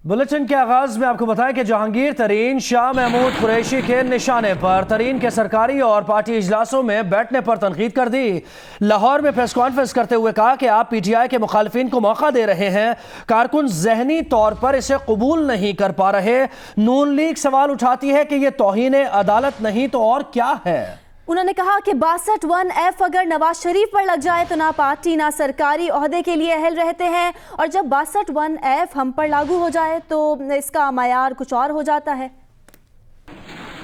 Bulletin के आगाज में आपको बताएं कि जहांगीर तरीन शाह महमूद कुरैशी के निशाने पर तरीन के सरकारी और पार्टी इजलासों में बैठने पर तनकीद कर दी। लाहौर में प्रेस कॉन्फ्रेंस करते हुए कहा कि आप पीटीआई के मुखालिफिन को मौका दे रहे हैं, कारकुन जहनी तौर पर इसे कबूल नहीं कर पा रहे। नून लीग सवाल उठाती है कि यह तौहीन अदालत नहीं तो और क्या है। उन्होंने कहा कि 62(1)F अगर नवाज शरीफ पर लग जाए तो ना पार्टी ना सरकारी ओहदे के लिए अहल रहते हैं, और जब 62(1)F हम पर लागू हो जाए तो इसका मयार कुछ और हो जाता है।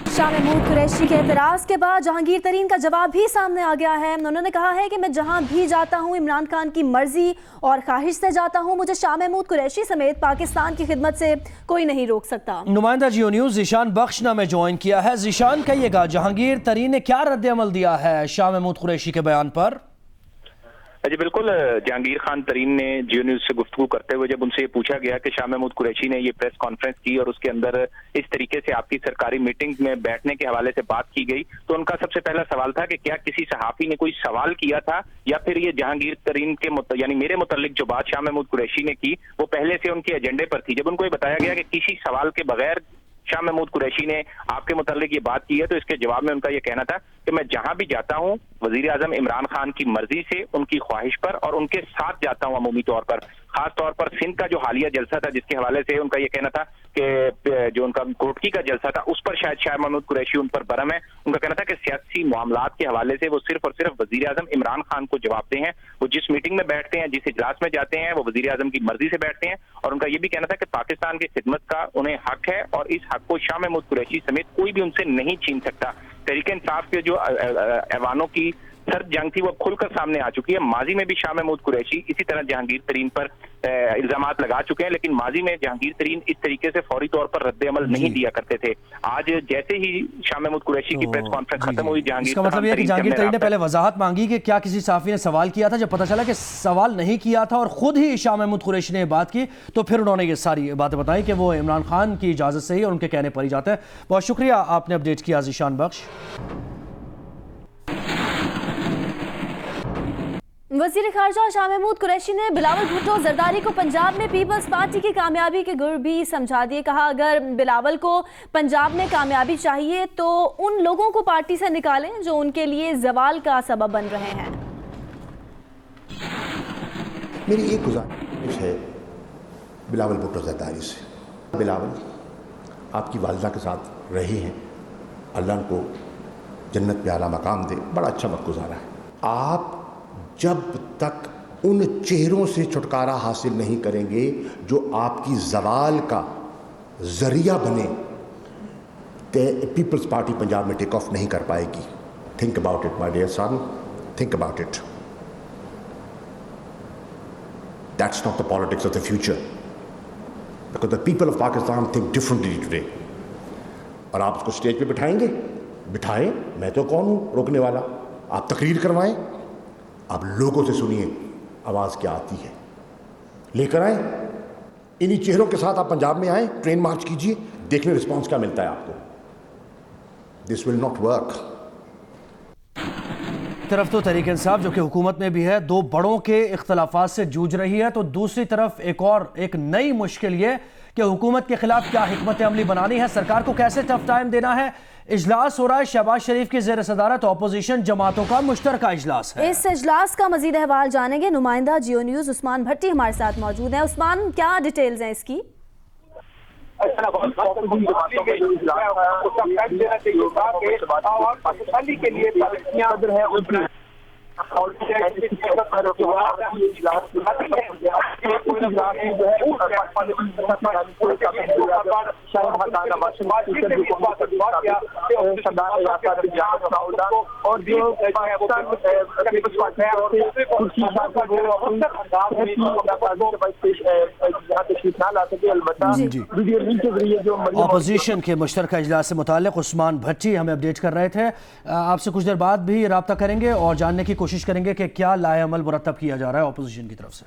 शाह महमूद कुरैशी के एतराज़ के बाद जहांगीर तरीन का जवाब भी सामने आ गया है। उन्होंने कहा है कि मैं जहां भी जाता हूं इमरान खान की मर्जी और ख्वाहिश से जाता हूं, मुझे शाह महमूद कुरैशी समेत पाकिस्तान की खिदमत से कोई नहीं रोक सकता। नुमाइंदा जियो न्यूज़ ज़ीशान बख्शना में ज्वाइन किया है। ज़ीशान, कहिएगा जहांगीर तरीन ने क्या रद्द-ए-अमल दिया है शाह महमूद कुरैशी के बयान पर? जी बिल्कुल, जहांगीर खान तरीन ने जियो न्यूज से गुफ्तगू करते हुए जब उनसे ये पूछा गया कि शाह महमूद कुरैशी ने ये प्रेस कॉन्फ्रेंस की और उसके अंदर इस तरीके से आपकी सरकारी मीटिंग में बैठने के हवाले से बात की गई, तो उनका सबसे पहला सवाल था कि क्या किसी सहाफी ने कोई सवाल किया था या फिर ये जहांगीर तरीन के यानी मेरे मुतल्लिक जो बात शाह महमूद कुरैशी ने की वो पहले से उनके एजेंडे पर थी। जब उनको ये बताया गया कि किसी सवाल के बगैर शाह महमूद कुरैशी ने आपके मुतालिक ये बात की है, तो इसके जवाब में उनका ये कहना था कि मैं जहां भी जाता हूं वजीर आजम इमरान खान की मर्जी से, उनकी ख्वाहिश पर और उनके साथ जाता हूं अमूमी तौर पर। खास तौर पर सिंध का जो हालिया जलसा था जिसके हवाले से उनका ये कहना था कि जो उनका कोटकी का जलसा था उस पर शायद शाह महमूद कुरैशी उन पर बरम है। उनका कहना था कि सियासी मामलात के हवाले से वो सिर्फ और सिर्फ वजीर आजम इमरान खान को जवाबदेह हैं। वो जिस मीटिंग में बैठते हैं, जिस इजलास में जाते हैं, वो वजीर आजम की मर्जी से बैठते हैं। और उनका ये भी कहना था कि पाकिस्तान की खिदमत का उन्हें हक है और इस हक को शाह महमूद कुरैशी समेत कोई भी उनसे नहीं छीन सकता। तहरीक इंसाफ के जो ऐवानों की सर्द जंग थी वो खुलकर सामने आ चुकी है। माजी में भी शाह महमूद कुरैशी इसी तरह जहांगीर तरीन पर इल्जामात लगा चुके हैं, लेकिन माजी में जहांगीर तरीन इस तरीके से फौरी तौर पर रद्द-ए-अमल नहीं दिया करते थे। आज जैसे ही शाह महमूद कुरैशी की प्रेस कॉन्फ्रेंस खत्म हुई, इसका मतलब ये है कि जहांगीर तरीन ने पहले वजाहत मांगी कि क्या किसी सहाफी ने सवाल किया था। जब पता चला कि सवाल नहीं किया था और खुद ही शाह महमूद कुरैशी ने बात की, तो फिर उन्होंने ये सारी बातें बताई कि वो इमरान खान की इजाजत से ही और उनके कहने पर ही जाते हैं। बहुत शुक्रिया, आपने अपडेट किया ज़ीशान बख्श। वज़ीर ख़ारजा शाह महमूद कुरैशी ने बिलावल भुट्टो जरदारी को पंजाब में पीपल्स पार्टी की कामयाबी के गुर भी समझा दिए। कहा अगर बिलावल को पंजाब में कामयाबी चाहिए तो उन लोगों को पार्टी से निकालें जो उनके लिए जवाल का सबब बन रहे हैं। मेरी एक गुजारिश है बिलावल भुट्टो जरदारी से। बिलावल आपकी वालिदा के साथ रहे हैं, अल्लाह को जन्नत में आला मकाम दे, बड़ा अच्छा वक्त गुजारा है। आप जब तक उन चेहरों से छुटकारा हासिल नहीं करेंगे जो आपकी जवाल का जरिया बने, पीपल्स पार्टी पंजाब में टेक ऑफ नहीं कर पाएगी। Think about it my dear son, think about it. That's not the politics of the future, because the people of Pakistan think differently today. और आप उसको स्टेज पे बिठाएंगे, बिठाएं, मैं तो कौन हूं रोकने वाला। आप तकरीर करवाएं, आप लोगों से सुनिए आवाज़ क्या आती है, लेकर आए इन्हीं चेहरों के साथ आप पंजाब में आए, ट्रेन मार्च कीजिए, देख लें रिस्पॉन्स क्या मिलता है आपको। This will not work. तरफ तो तहरीक इंसाफ जो कि हुकूमत में भी है, दो बड़ों के इख्तलाफात से जूझ रही है, तो दूसरी तरफ एक नई मुश्किल ये कि हुकूमत के खिलाफ क्या हिकमत अमली बनानी है, सरकार को कैसे टफ टाइम देना है। इजलास हो रहा है, शहबाज शरीफ की ज़ेर सदारत अपोजिशन जमातों का मुश्तरका इजलास है। इस इजलास का मजीद अहवाल जानेंगे। नुमाइंदा जियो न्यूज़ उस्मान भट्टी हमारे साथ मौजूद है। उस्मान, क्या डिटेल्स हैं इसकी? और अपोजिशन के मुश्तरका इजलास से मुताल्लिक उस्मान भट्टी हमें अपडेट कर रहे थे। आपसे कुछ देर बाद भी राब्ता करेंगे और जानने की कोशिश करेंगे कि क्या लाए अमल मुरतब किया जा रहा है अपोजिशन की तरफ से।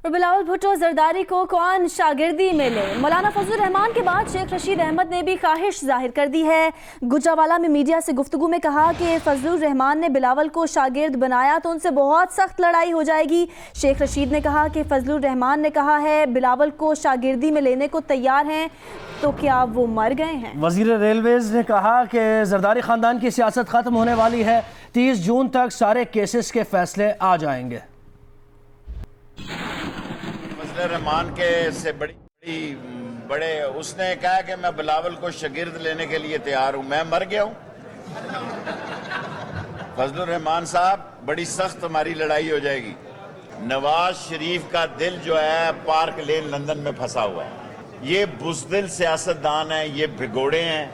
اور بلاول بھٹو زرداری کو کون شاگردی میں لے؟ مولانا فضل الرحمان کے بعد شیخ رشید احمد نے بھی خواہش ظاہر کر دی ہے۔ گجرانوالہ میں میڈیا سے گفتگو میں کہا کہ فضل الرحمان نے بلاول کو شاگرد بنایا تو ان سے بہت سخت لڑائی ہو جائے گی۔ شیخ رشید نے کہا کہ فضل الرحمان نے کہا ہے بلاول کو شاگردی میں لینے کو تیار ہیں، تو کیا وہ مر گئے ہیں؟ وزیر ریلویز نے کہا کہ زرداری خاندان کی سیاست ختم ہونے والی ہے، 30 جون تک سارے کیسز کے فیصلے آ جائیں گے۔ فضل الرحمان کے سے بڑے اس نے کہا کہ میں بلاول کو شاگرد لینے کے لیے تیار ہوں، میں مر گیا ہوں۔ فضل الرحمان صاحب بڑی سخت ہماری لڑائی ہو جائے گی۔ نواز شریف کا دل جو ہے پارک لین لندن میں پھنسا ہوا ہے، یہ بزدل سیاستدان ہیں، یہ بھگوڑے ہیں۔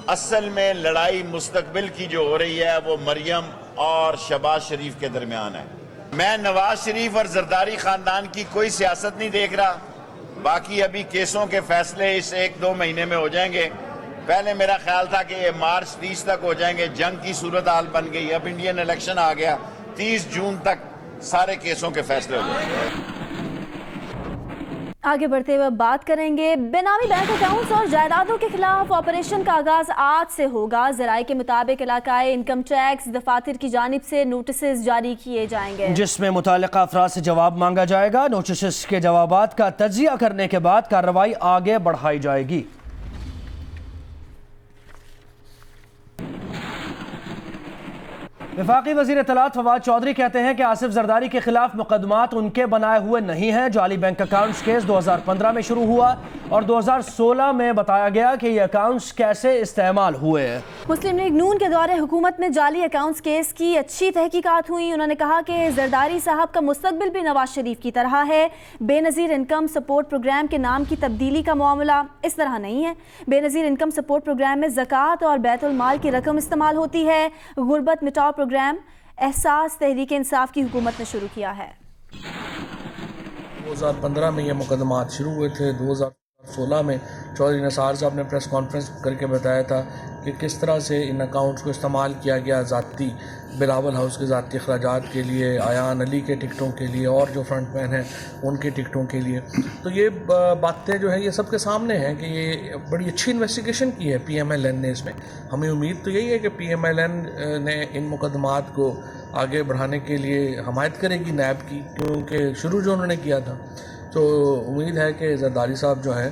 اصل میں لڑائی مستقبل کی جو ہو رہی ہے وہ مریم اور شہباز شریف کے درمیان ہے۔ میں نواز شریف اور زرداری خاندان کی کوئی سیاست نہیں دیکھ رہا، باقی ابھی کیسوں کے فیصلے اس 1-2 مہینے میں ہو جائیں گے۔ پہلے میرا خیال تھا کہ یہ مارچ 30 تک ہو جائیں گے، جنگ کی صورتحال بن گئی، اب انڈین الیکشن آ گیا، 30 جون تک سارے کیسوں کے فیصلے ہو جائیں گے۔ آگے بڑھتے ہوئے بات کریں گے بے نامی بینک اکاؤنٹس اور جائیدادوں کے خلاف آپریشن کا آغاز آج سے ہوگا۔ ذرائع کے مطابق علاقائی انکم ٹیکس دفاتر کی جانب سے نوٹسز جاری کیے جائیں گے، جس میں متعلقہ افراد سے جواب مانگا جائے گا۔ نوٹسز کے جوابات کا تجزیہ کرنے کے بعد کارروائی آگے بڑھائی جائے گی۔ وفاقی وزیر اطلاعات فواد چودھری کہتے ہیں کہ آصف زرداری کے خلاف مقدمات ان کے بنائے ہوئے نہیں ہیں۔ جعلی بینک اکاؤنٹس کیس 2015 میں شروع ہوا اور 2016 میں بتایا گیا کہ یہ اکاؤنٹس کیسے استعمال ہوئے ہیں۔ مسلم لیگ نون کے دور حکومت میں جعلی اکاؤنٹس کیس کی اچھی تحقیقات ہوئی۔ انہوں نے کہا کہ زرداری صاحب کا مستقبل بھی نواز شریف کی طرح ہے۔ بے نظیر انکم سپورٹ پروگرام کے نام کی تبدیلی کا معاملہ اس طرح نہیں ہے۔ بے نظیر انکم سپورٹ پروگرام میں زکوٰۃ اور بیت المال کی رقم استعمال ہوتی ہے۔ غربت مٹاؤ پروگرام احساس تحریک انصاف کی حکومت نے شروع کیا ہے۔ 2015 میں یہ مقدمات شروع ہوئے تھے۔ 2016 میں چودھری نثار صاحب نے پریس کانفرنس کر کے بتایا تھا کہ کس طرح سے ان اکاؤنٹس کو استعمال کیا گیا ذاتی بلاول ہاؤس کے ذاتی اخراجات کے لیے، ایان علی کے ٹکٹوں کے لیے اور جو فرنٹ مین ہیں ان کے ٹکٹوں کے لیے۔ تو یہ باتیں جو ہے یہ سب کے سامنے ہیں کہ یہ بڑی اچھی انویسٹیگیشن کی ہے پی ایم ایل این نے اس میں۔ ہمیں امید تو یہی ہے کہ پی ایم ایل این نے ان مقدمات کو آگے بڑھانے کے لیے حمایت کرے گی نیب کی، کیونکہ شروع جو انہوں نے کیا تھا۔ تو امید ہے کہ زرداری صاحب جو ہیں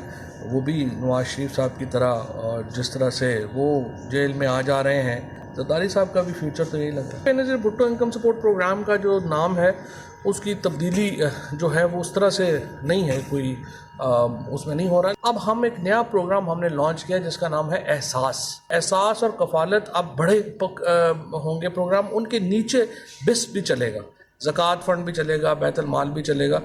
وہ بھی نواز شریف صاحب کی طرح، اور جس طرح سے وہ جیل میں آ جا رہے ہیں، زرداری صاحب کا بھی فیوچر تو یہی لگتا ہے۔ بے نظیر بھٹو انکم سپورٹ پروگرام کا جو نام ہے اس کی تبدیلی جو ہے وہ اس طرح سے نہیں ہے، کوئی اس میں نہیں ہو رہا ہے۔ اب ہم ایک نیا پروگرام ہم نے لانچ کیا جس کا نام ہے احساس اور کفالت۔ اب بڑے ہوں گے پروگرام، ان کے نیچے بس بھی چلے گا، زکوٰۃ فنڈ بھی چلے گا، بیت المال بھی چلے گا۔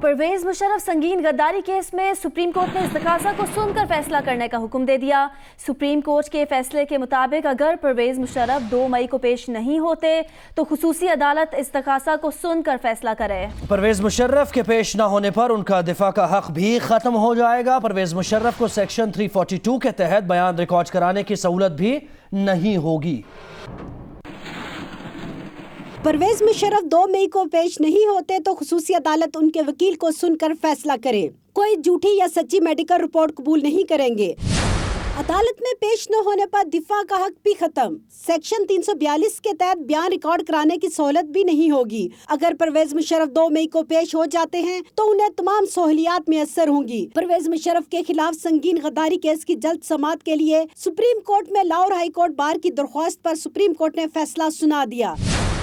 پرویز مشرف سنگین غداری کیس میں سپریم کورٹ نے استغاثہ کو سن کر فیصلہ کرنے کا حکم دے دیا۔ سپریم کورٹ کے فیصلے کے مطابق اگر پرویز مشرف 2 مئی کو پیش نہیں ہوتے تو خصوصی عدالت استغاثہ کو سن کر فیصلہ کرے۔ پرویز مشرف کے پیش نہ ہونے پر ان کا دفاع کا حق بھی ختم ہو جائے گا۔ پرویز مشرف کو سیکشن 342 کے تحت بیان ریکارڈ کرانے کی سہولت بھی نہیں ہوگی۔ پرویز مشرف 2 مئی کو پیش نہیں ہوتے تو خصوصی عدالت ان کے وکیل کو سن کر فیصلہ کرے۔ کوئی جھوٹی یا سچی میڈیکل رپورٹ قبول نہیں کریں گے۔ عدالت میں پیش نہ ہونے پر دفاع کا حق بھی ختم۔ سیکشن 342 کے تحت بیان ریکارڈ کرانے کی سہولت بھی نہیں ہوگی۔ اگر پرویز مشرف 2 مئی کو پیش ہو جاتے ہیں تو انہیں تمام سہولیات میسر ہوں گی۔ پرویز مشرف کے خلاف سنگین غداری کیس کی جلد سماعت کے لیے سپریم کورٹ میں لاہور ہائی کورٹ بار کی درخواست پر سپریم کورٹ نے فیصلہ سنا دیا۔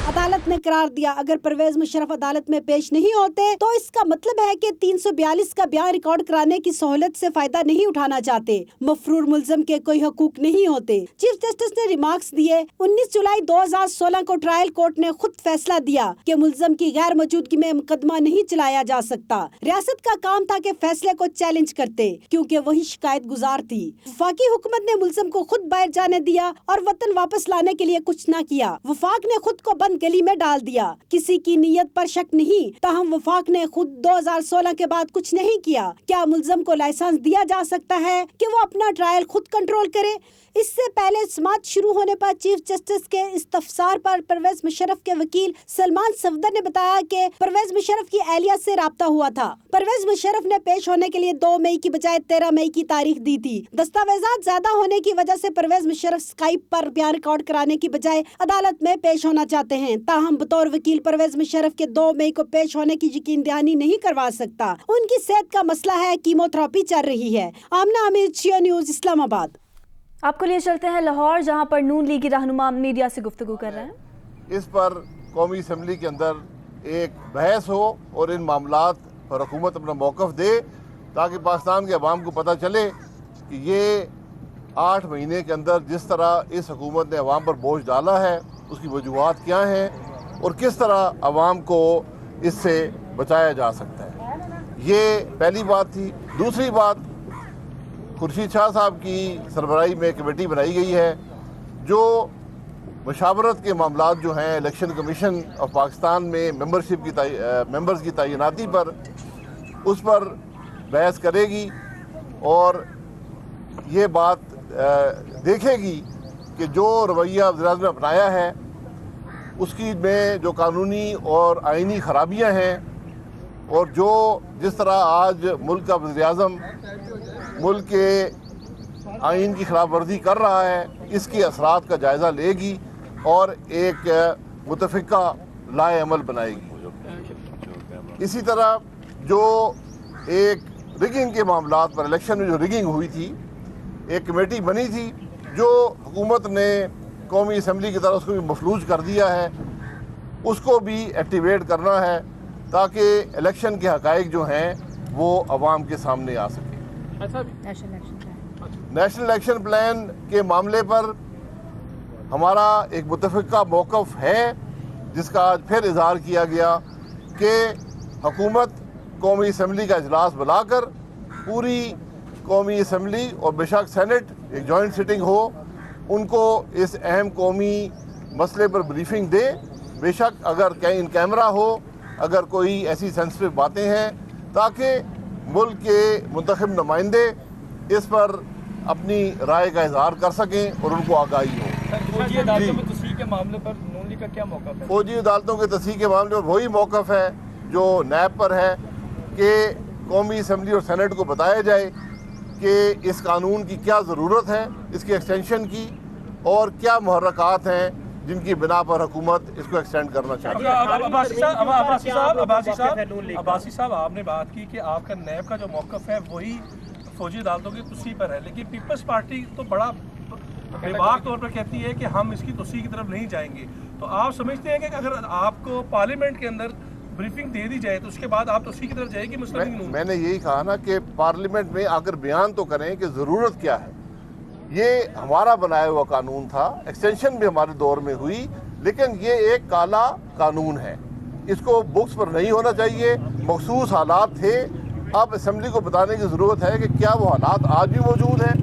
عدالت نے قرار دیا اگر پرویز مشرف عدالت میں پیش نہیں ہوتے تو اس کا مطلب ہے کہ 342 کا بیان ریکارڈ کرانے کی سہولت سے فائدہ نہیں اٹھانا چاہتے۔ مفرور ملزم کے کوئی حقوق نہیں ہوتے۔ چیف جسٹس نے ریمارکس دیے۔ 19 جولائی 2016 کو ٹرائل کورٹ نے خود فیصلہ دیا کہ ملزم کی غیر موجودگی میں مقدمہ نہیں چلایا جا سکتا۔ ریاست کا کام تھا کہ فیصلے کو چیلنج کرتے کیونکہ وہی شکایت گزار تھی۔ وفاقی حکومت نے ملزم کو خود باہر جانے دیا اور وطن واپس لانے کے لیے کچھ نہ کیا۔ وفاق نے خود کو بند गली में डाल दिया। किसी की नीयत पर शक नहीं, ताहम वफाक ने खुद 2016 के बाद कुछ नहीं किया। क्या मुलजम को लाइसेंस दिया जा सकता है कि वो अपना ट्रायल खुद कंट्रोल करे? इससे पहले समाअत शुरू होने पर चीफ जस्टिस के इस्तफसार पर परवेज मुशर्रफ के वकील सलमान सफदर ने बताया कि परवेज मुशर्रफ की एहलिया से राब्ता हुआ था। परवेज मुशर्रफ ने पेश होने के लिए 2 मई की बजाय 13 मई की तारीख दी थी। दस्तावेजात ज्यादा होने की वजह से परवेज मुशर्रफ स्काइप पर बयान रिकॉर्ड कराने की बजाय अदालत में पेश होना चाहते हैं। ताहम बतौर वकील परवेज मुशर्रफ के 2 मई को पेश होने की यकीन दहानी नहीं करवा सकता। उनकी सेहत का मसला है, कीमोथेरेपी चल रही है। आमना अमीर, जियो न्यूज, इस्लामाबाद। आपको लिए चलते हैं लाहौर, जहां पर नून लीगी रहनुमा मीडिया से गुफ्तगू कर रहे हैं। इस पर कौमी असम्बली के अंदर एक बहस हो और इन मामलात पर हुकूमत अपना मौक़िफ़ दे, ताकि पाकिस्तान के अवाम को पता चले कि ये 8 महीने के अंदर जिस तरह इस हुकूमत ने अवाम पर बोझ डाला है उसकी वजूहात क्या हैं और किस तरह अवाम को इससे बचाया जा सकता है। ये पहली बात थी। दूसरी बात, खुर्शीद शाह साहब की सरबराही में कमेटी बनाई गई है जो मशावरत के मामलात जो हैं इलेक्शन कमीशन ऑफ पाकिस्तान में मेंबर्स की तैनाती पर, उस पर बहस करेगी और ये बात देखेगी कि जो रवैया वज़ीर-ए-आज़म ने अपनाया है उसकी में जो कानूनी और आइनी खराबियां हैं और जो जिस तरह आज मुल्क का वज़ीर-ए-आज़म मुल्क के आइन की खिलाफ वर्जी कर रहा है, इसके असरात का जायज़ा लेगी और एक मुतफ़िका लाए अमल बनाएगी। इसी तरह जो एक रिगिंग के मामलात पर, इलेक्शन में जो रिगिंग हुई थी, एक कमेटी बनी थी जो हुकूमत ने कौमी असम्बली की तरफ उसको भी मफलूज कर दिया है, उसको भी एक्टिवेट करना है ताकि इलेक्शन के हक़ाइक़ जो हैं वो अवाम के सामने आ सकें। नेशनल एक्शन प्लान के मामले पर हमारा एक मुतफ़िका मौक़िफ़ है जिसका आज फिर इज़हार किया गया कि हुकूमत कौमी असम्बली का इजलास बुलाकर पूरी कौमी असम्बली और बेशक सेनेट एक जॉइंट सिटिंग हो, उनको इस अहम कौमी मसले पर ब्रीफिंग दे। बेशक अगर कहीं इन कैमरा हो, अगर कोई ऐसी सेंसिटिव बातें हैं, ताकि मुल्क के मुंतखब नुमाइंदे इस पर अपनी राय का इजहार कर सकें और उनको आगाही हो। फौजी अदालतों में तस्वीर के मामले पर नून लीग का क्या मौक़िफ़ है? फौजी अदालतों के तस्वीर के मामले पर वही मौक़िफ़ है जो नैब पर है कि कौमी असम्बली और सेनेट को बताया जाए कि इस कानून की क्या ज़रूरत है, इसकी एक्सटेंशन की, और क्या मुहर्रकात हैं जिनकी बिना पर हुकूमत इसको एक्सटेंड करना चाहती है। अब्बासी साहब, आपने बात की कि आपका नैब का जो मौक़िफ़ है वही फौजी अदालतों की तुसी पर है, लेकिन पीपल्स पार्टी तो बड़ा बेबाक तौर पर कहती है कि हम इसकी तुसी की तरफ नहीं जाएंगे। तो आप समझते हैं कि अगर आपको पार्लियामेंट के अंदर ब्रीफिंग दे दी जाए तो उसके बाद आप तुसी की तरफ जाएगी? मैंने यही कहा ना कि पार्लियामेंट में आकर बयान तो करें कि ज़रूरत क्या है। ये हमारा बनाया हुआ कानून था, एक्सटेंशन भी हमारे दौर में हुई, लेकिन ये एक काला कानून है, इसको बुक्स पर नहीं होना चाहिए। मखसूस हालात थे, अब असेंबली को बताने की ज़रूरत है कि क्या वो हालात आज भी मौजूद हैं,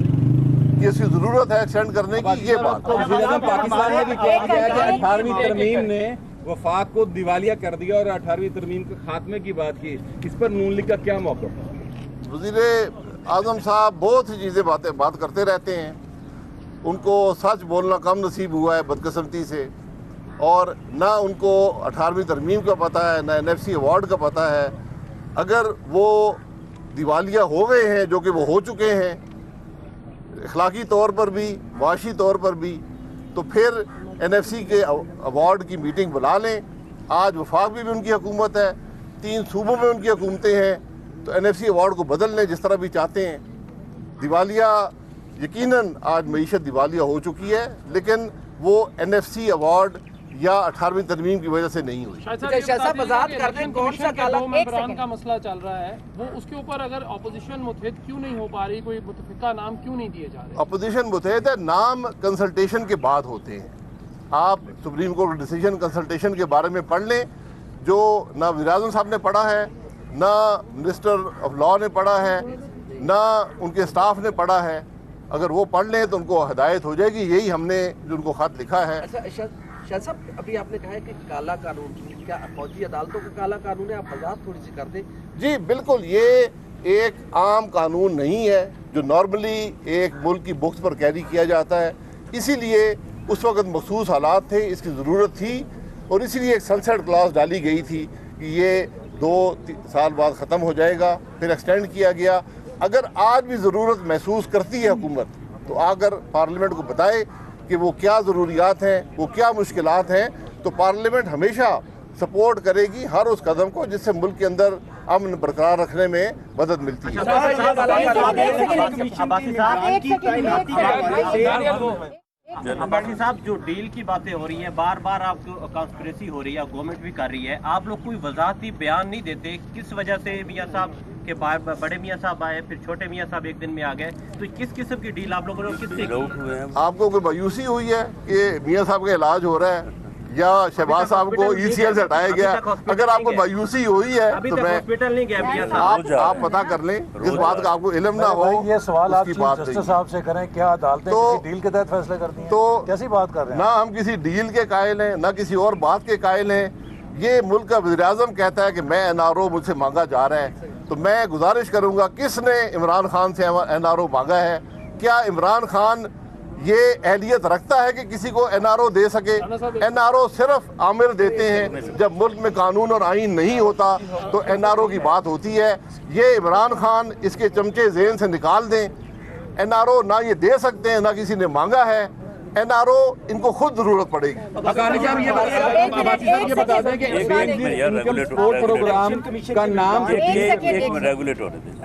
कि इसकी ज़रूरत है एक्सटेंड करने की। ये बात पाकिस्तान ने भी कहा गया कि 18वीं तरमीम ने वफाक को दिवालिया कर दिया और 18वीं तरमीम के खात्मे की बात की, इस पर नून लीग का क्या मौक़िफ़ है? वज़ीर-ए-आज़म साहब बहुत सी चीज़ें बात करते रहते हैं, उनको सच बोलना कम नसीब हुआ है बदकिस्मती से, और ना उनको 18वीं तरमीम का पता है, ना NFC अवार्ड का पता है। अगर वो दिवालिया हो गए हैं, जो कि वो हो चुके हैं अखलाकी तौर पर भी, माशी तौर पर भी, तो फिर NFC के अवार्ड की मीटिंग बुला लें। आज वफाक भी उनकी हुकूमत है, 3 सूबों में उनकी हुकूमतें हैं, तो NFC अवार्ड को बदल लें जिस तरह भी चाहते हैं। दिवालिया यकीनन आज मईशत दिवालिया हो चुकी है, लेकिन वो NFC अवार्ड या 18वीं तरमीम की वजह से नहीं हुई। का मसला चल रहा है वो, उसके ऊपर अगर अपोजिशन मुतहद क्यों नहीं हो पा रही, कोई मुतफिका नाम क्यों नहीं दिए जा रहे? अपोजिशन मुतहद है, नाम कंसल्टेशन के बाद होते हैं। आप सुप्रीम कोर्ट डिसीजन कंसल्टेशन के बारे में पढ़ लें, जो ना वज़ीर-ए-आज़म साहब ने पढ़ा है, ना मिनिस्टर ऑफ लॉ ने पढ़ा है, ना उनके स्टाफ ने पढ़ा है। अगर वो पढ़ लें तो उनको हिदायत हो जाएगी। यही हमने जो उनको ख़त लिखा है। शाह साहब, अभी आपने कहा है कि काला कानून, क्या फौजी अदालतों का काला कानून है? आप वजाहत थोड़ी सी कर दें। जी बिल्कुल, ये एक आम कानून नहीं है जो नॉर्मली एक मुल्क की बुक्स पर कैरी किया जाता है। इसीलिए उस वक्त मखसूस हालात थे, इसकी ज़रूरत थी और इसीलिए एक सनसेट क्लॉज डाली गई थी कि ये 2 साल बाद ख़त्म हो जाएगा, फिर एक्सटेंड किया गया। अगर आज भी ज़रूरत महसूस करती है हुकूमत तो आकर पार्लियामेंट को बताए कि वो क्या ज़रूरियात हैं, वो क्या मुश्किलात हैं, तो पार्लियामेंट हमेशा सपोर्ट करेगी हर उस कदम को जिससे मुल्क के अंदर अमन बरकरार रखने में मदद मिलती है। अब्बासी साहब, जो डील की बातें हो रही हैं, बार बार आपको कॉन्स्पिरेसी हो रही है, गवर्नमेंट भी कर रही है, आप लोग कोई वजाहती बयान नहीं देते? किस वजह से मियाँ साहब के बड़े मियाँ साहब आए, फिर छोटे मियाँ साहब एक दिन में आ गए, तो किस किस्म की डील आप लोगों ने किससे की? आपको कोई मायूसी हुई है कि मियाँ साहब का इलाज हो रहा है या शहबाज साहब को ECL से हटाया गया? अगर आपको मायूसी हुई है तो मैं हॉस्पिटल नहीं गया मियाँ साहब। आप पता कर लें, जिस बात का आपको इल्म ना हो ये सवाल आप उसकी बात जस्टिस साहब से करें, क्या अदालतें किसी डील के तहत फैसले करती हैं? तो कैसी बात कर रहे हैं? ना हम किसी डील के कायल हैं, ना किसी और बात के कायल हैं। ये मुल्क का वज़ीर-ए-आज़म कहता है कि मैं NRO मुझसे मांगा जा रहा है, तो मैं गुजारिश करूंगा, किसने इमरान खान से NRO मांगा है? क्या इमरान खान ये अहलियत रखता है कि किसी को NRO दे सके? NRO सिर्फ आमिर देते हैं, जब मुल्क में कानून और आइन नहीं होता तो NRO की बात होती है। ये इमरान खान इसके चमचे ज़हन से निकाल दें। NRO ना ये दे सकते हैं, ना किसी ने मांगा है। NRO इनको खुद जरूरत पड़ेगी। बता दें कि इनकम सपोर्ट प्रोग्राम का नाम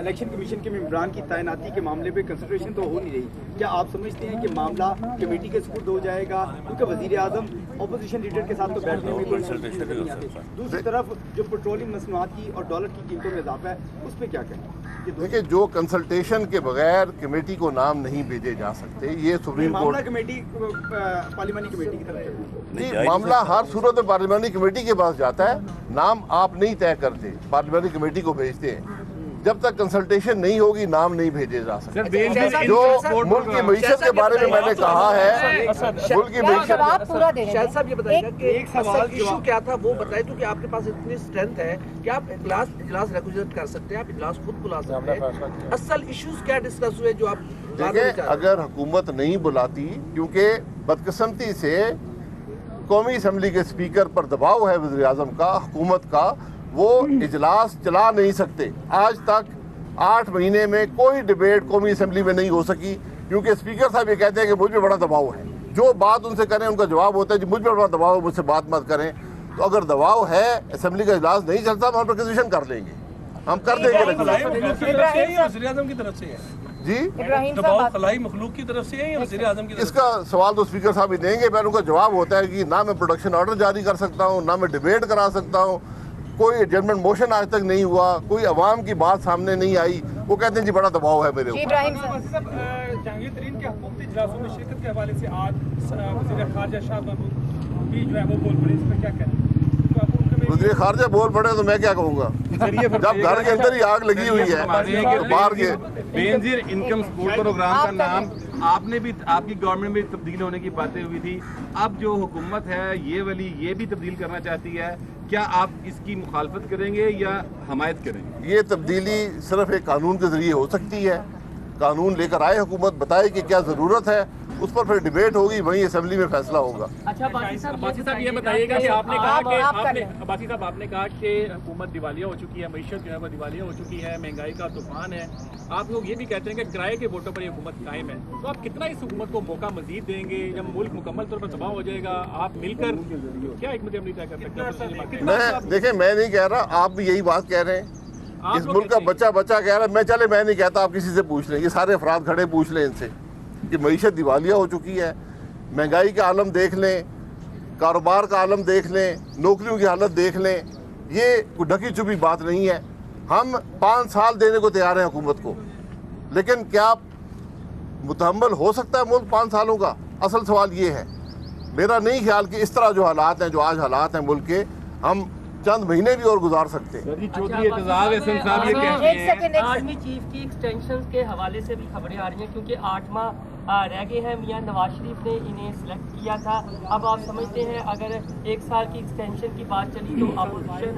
इलेक्शन कमीशन के मेंबरान की तैनाती के मामले पे कंसिडरेशन तो हो नहीं रही, क्या आप समझते हैं कि मामला कमेटी के सुपुर्द हो जाएगा? क्योंकि वजीर आजम अपोजिशन लीडर के साथ तो बैठने में दूसरी तरफ जो पेट्रोलियम मसनूआत की और डॉलर की कीमतों में इजाफा है, उस पर क्या कहें? देखिए, जो कंसल्टेशन के बगैर कमेटी को नाम नहीं भेजे जा सकते, ये सुप्रीम कोर्ट कमेटी पार्लिमानी कमेटी की तरफ नहीं, मामला हर सूरत में पार्लिमानी कमेटी के पास जाता है। नाम आप नहीं तय करते, पार्लिमानी कमेटी को भेजते हैं। जब तक कंसल्टेशन नहीं होगी नाम नहीं भेजे जा सकते। जो मुल्क की मईशत के बारे में मैंने कहा है, मुल्क की मईशत शायद साहब ये बताइएगा कि एक सवाल इशू क्या था वो बताएं, क्योंकि आपके पास इतनी स्ट्रेंथ है कि आप इजलास रेगुलेट कर सकते हैं, आप इजलास खुद बुला सकते हैं। असल इश्यूज क्या डिस्कस हुए जो आप? देखिए, अगर हुकूमत नहीं बुलाती, क्योंकि बदकिस्मती से कौमी असम्बली के स्पीकर पर दबाव है वज़ीर आज़म का, हुकूमत का, वो इजलास चला नहीं सकते। आज तक 8 महीने में कोई डिबेट कौमी असम्बली में नहीं हो सकी, क्योंकि स्पीकर साहब ये कहते हैं कि मुझ पे बड़ा दबाव है। जो बात उनसे करें उनका जवाब होता है जी मुझ पे बड़ा दबाव है, मुझसे बात मत करें। तो अगर दबाव है, असम्बली का इजलास नहीं चलता, हम रिक्वेजिशन कर लेंगे, हम कर देंगे। वज़ीर आज़म की तरफ से है जी, दबाव खलाई मखलूक की तरफ से है या वज़ीर आज़म की तरफ? इसका सवाल तो स्पीकर साहब ही देंगे। मैं उनका जवाब होता है कि ना मैं प्रोडक्शन ऑर्डर जारी कर सकता हूँ, ना मैं डिबेट करा सकता हूँ, कोई एडजमेंट मोशन आज तक नहीं हुआ, कोई अवाम की बात सामने नहीं आई। वो कहते हैं जी बड़ा दबाव है मेरे ऊपर। जहांगीर तरीन के हुकूमती इजलासों में शिरकत के हवाले से आज वज़ीर ख़ारजा शाह महमूद भी जो है वो बोल पड़े, इस पर क्या कहें? वज़ीर ख़ारजा बोल पड़े तो मैं क्या कहूँगा? जब घर के अंदर ही आग लगी हुई है तो बाहर के बेनजीर इनकम सपोर्ट प्रोग्राम का नाम आपने भी, आपकी गवर्नमेंट में तब्दील होने की बातें हुई थी, अब जो हुकूमत है ये वाली ये भी तब्दील करना चाहती है, क्या आप इसकी मुखालफत करेंगे या हमायत करेंगे? ये तब्दीली सिर्फ एक कानून के जरिए हो सकती है। कानून लेकर आए हुकूमत, बताए कि क्या ज़रूरत है, उस पर फिर डिबेट होगी, वहीं असेंबली में फैसला होगा। अच्छा अब्बासी साहब ये बताइएगा कि आपने कहा कि अब्बासी साहब आपने कहा कि हुकूमत दिवालिया हो चुकी है, मईशत जो है वो दिवालिया हो चुकी है, महंगाई का तूफान है। आप लोग ये भी कहते हैं कि किराए के वोटों पर ये हुकूमत कायम है, तो आप कितना इस हुकूमत को मौका मजीद देंगे? जब मुल्क मुकम्मल तौर पर तबाह हो जाएगा, आप मिलकर क्या हिकमत अमली तय कर सकते हैं? देखिए, मैं नहीं कह रहा, आप भी यही बात कह रहे हैं। इस मुल्क का बच्चा कह रहा है, मैं नहीं कहता, आप किसी से पूछ लें, ये सारे अफराद खड़े पूछ लें इनसे कि मईशत दिवालिया हो चुकी है। महंगाई का आलम देख लें, कारोबार का आलम देख लें, नौकरियों की हालत देख लें। ये कोई ढकी छुपी बात नहीं है। हम 5 साल देने को तैयार हैं हुकूमत को, लेकिन क्या मुतहम्मल हो सकता है मुल्क 5 सालों का? असल सवाल ये है। मेरा नहीं ख्याल कि इस तरह जो हालात हैं, जो आज हालात हैं मुल्क के, हम चंद महीने भी और गुजार सकते हैं। आर्मी चीफ की एक्सटेंशन के हवाले से भी खबरें आ रही हैं, क्योंकि 8वां रह गए हैं। मियां नवाज शरीफ ने इन्हें सिलेक्ट किया था। अब आप समझते हैं अगर 1 साल की एक्सटेंशन की बात चली तो अपोजिशन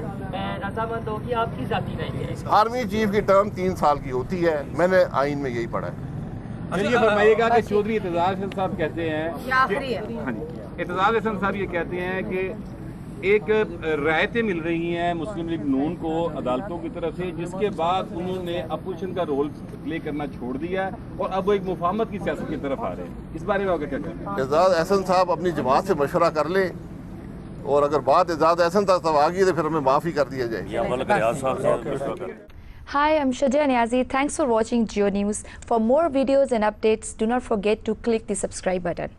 रजामंद होगी? आपकी जाती राय है? आर्मी चीफ की टर्म 3 साल की होती है, मैंने आइन में यही पढ़ा है। अच्छा ये फरमाइएगा कि चौधरी एतजाज हसन साहब कहते हैं, हाँ जी, एतजाज हसन साहब ये कहते हैं कि एक रायतें मिल रही हैं मुस्लिम लीग नून को अदालतों की तरफ से, जिसके बाद उन्होंने अपोजिशन का रोल प्ले करना छोड़ दिया और अब वो एक मुफाहमत की सियासत की तरफ आ रहे हैं। इस बारे में आपका क्या कहना है? एजाज अहसन साहब अपनी जमात से मशवरा कर ले और अगर बात एजाज अहसन तक आ गई तो फिर हमें माफ़ी कर दिया जाएगी। Hi, I'm Shadia Niazi. Thanks for watching Geo News. For more videos and updates, do not forget to click the subscribe button.